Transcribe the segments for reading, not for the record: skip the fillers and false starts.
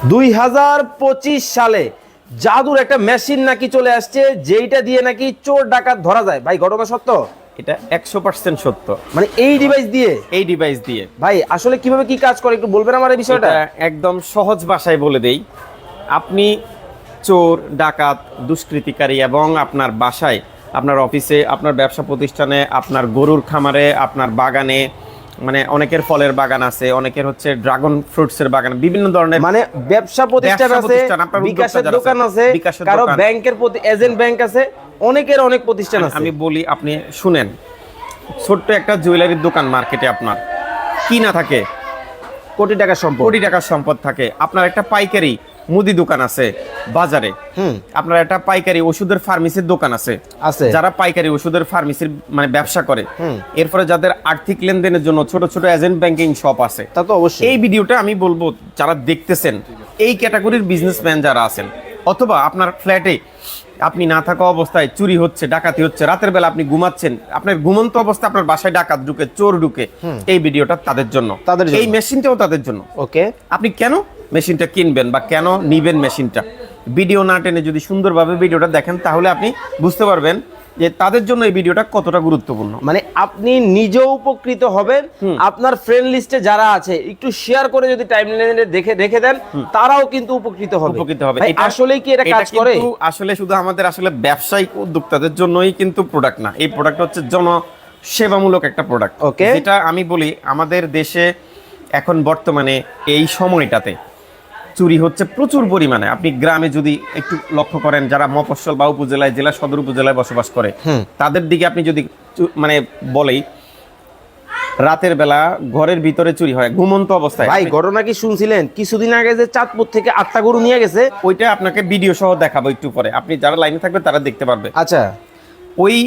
2025 সালে জাদুর একটা মেশিন নাকি চলে আসছে, যেইটা দিয়ে নাকি চোর ডাকাত ধরা যায়। ভাই ঘটনা সত্য? এটা 100% সত্য। মানে এই ডিভাইস দিয়ে ভাই আসলে কিভাবে কি কাজ করে একটু বলবেন আমার এই বিষয়টা? একদম সহজ ভাষায় বলে দেই। আপনি চোর ডাকাত দুষ্কৃতিকারী এবং আপনার বাসায়, আপনার অফিসে, আপনার ব্যবসা প্রতিষ্ঠানে, আপনার গরুর খামারে, আপনার বাগানে, মানে অনেকের ফলের বাগান আছে, অনেকের হচ্ছে ড্রাগন ফ্রুটসের বাগান, বিভিন্ন ধরনের মানে ব্যবসা প্রতিষ্ঠান আছে, বিকাশের দোকান আছে, কারো ব্যাংকের প্রতি এজেন্ট ব্যাংক আছে, অনেকের অনেক প্রতিষ্ঠান আছে। আমি বলি, আপনি শুনেন, ছোট্ট একটা জুয়েলারির দোকান মার্কেটে আপনার কি না থাকে? কোটি টাকার সম্পদ থাকে। আপনার একটা পাইকারি মুদি দোকান আছে বাজারে, আপনার একটা পাইকারি ওষুধের ফার্মেসির দোকান আছে, যারা পাইকারি ওষুধের ফার্মেসির মানে ব্যবসা করে, এরপরে যাদের আর্থিক লেনদেনের জন্য ছোট ছোট এজেন্ট ব্যাংকিং শপ আছে, তা তো অবশ্যই। এই ভিডিওটা আমি বলবো যারা দেখতেছেন, এই ক্যাটাগরির বিজনেসম্যান যারা আছেন, অথবা আপনার ফ্ল্যাটে আপনি না থাকা অবস্থায় চুরি হচ্ছে, ডাকাতি হচ্ছে, রাতের বেলা আপনি ঘুমাচ্ছেন, আপনার ঘুমন্ত অবস্থায় আপনার বাসায় ডাকাত ঢুকে, চোর ঢুকে, এই ভিডিওটা তাদের জন্য, এই মেশিনটাও তাদের জন্য। ওকে, আপনি কেন মেশিনটা কিনবেন বা কেন নিবেন মেশিনটা, ভিডিও না টেনে যদি সুন্দরভাবে ভিডিওটা দেখেন তাহলে আপনি বুঝতে পারবেন যে তাদের জন্য এই ভিডিওটা কতটা গুরুত্বপূর্ণ। মানে আপনি নিজেও উপকৃত হবেন, আপনার ফ্রেন্ড লিস্টে যারা আছে একটু শেয়ার করে যদি টাইমলাইনে দেখে দেন, তারাও কিন্তু উপকৃত হবে। আসলে কি এটা কাজ করে? আসলে শুধু আমাদের আসলে ব্যবসায়িক উদ্যোক্তাদের জন্যই কিন্তু প্রোডাক্ট না, এই প্রোডাক্ট হচ্ছে জনসেবামূলক একটা প্রোডাক্ট। যেটা আমি বলি, আমাদের দেশে এখন বর্তমানে এই সময়টাতে চুরি হচ্ছে প্রচুর পরিমাণে। আপনি গ্রামে যদি একটু লক্ষ্য করেন, যারা মফস্বল বা উপজেলায়, জেলা সদর উপজেলায় বসবাস করে, তাদের দিকে আপনি যদি মানে বলেই, রাতের বেলা ঘরের ভিতরে চুরি হয় ঘুমন্ত অবস্থায়। ভাই ঘটনা কি শুনছিলেন কিছুদিন আগে যে চাঁদপুর থেকে 8টা গরু নিয়ে গেছে? ওইটা আপনাকে ভিডিও সহ দেখাবো একটু পরে, আপনি যারা লাইনে থাকবে তারা দেখতে পারবে। আচ্ছা, ওই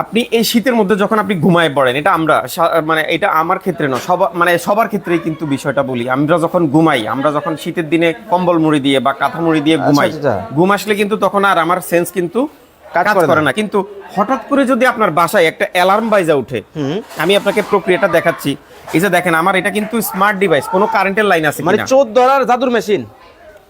আপনি এই শীতের মধ্যে যখন আপনি ঘুমায় পড়েন, এটা আমরা মানে এটা আমার ক্ষেত্রে না, সবার ক্ষেত্রেই কিন্তু বিষয়টা বলি, আমরা যখন ঘুমাই, আমরা যখন শীতের দিনে কম্বল মুড়ি দিয়ে বা কাঁথা মুড়ি দিয়ে ঘুমাই, ঘুম আসলে কিন্তু তখন আর আমার সেন্স কিন্তু কাজ করে না। কিন্তু হঠাৎ করে যদি আপনার বাসায় একটা অ্যালার্ম বাজে ওঠে, আমি আপনাকে প্রক্রিয়াটা দেখাচ্ছি। এই যে দেখেন, আমার এটা কিন্তু স্মার্ট ডিভাইস, কোনো কারেন্টের লাইন আছে মানে চোর ধরার জাদুর মেশিন।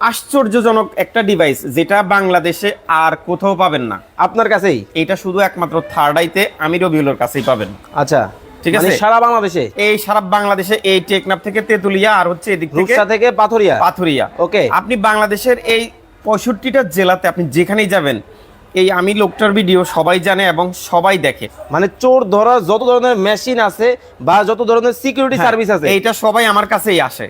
আশ্চর্যজনক একটা ডিভাইস, যেটা বাংলাদেশে আর কোথাও পাবেন না, আপনার কাছেই। এটা শুধু একমাত্র থার্ড আইতে আমি রবিউলের কাছেই পাবেন। আচ্ছা, ঠিক আছে, সারা বাংলাদেশে? এই সারা বাংলাদেশে, এই টেকনাফ থেকে তেতুলিয়া, আর হচ্ছে এদিক থেকে পাথুরিয়া। ওকে, আপনি বাংলাদেশের এই 65টা জেলাতে আপনি যেখানেই যাবেন, এই আমি লোকটার ভিডিও সবাই জানে এবং সবাই দেখে। মানে চোর ধরার যত ধরনের মেশিন আছে বা যত ধরনের সিকিউরিটি সার্ভিস আছে, এইটা সবাই আমার কাছেই আসে।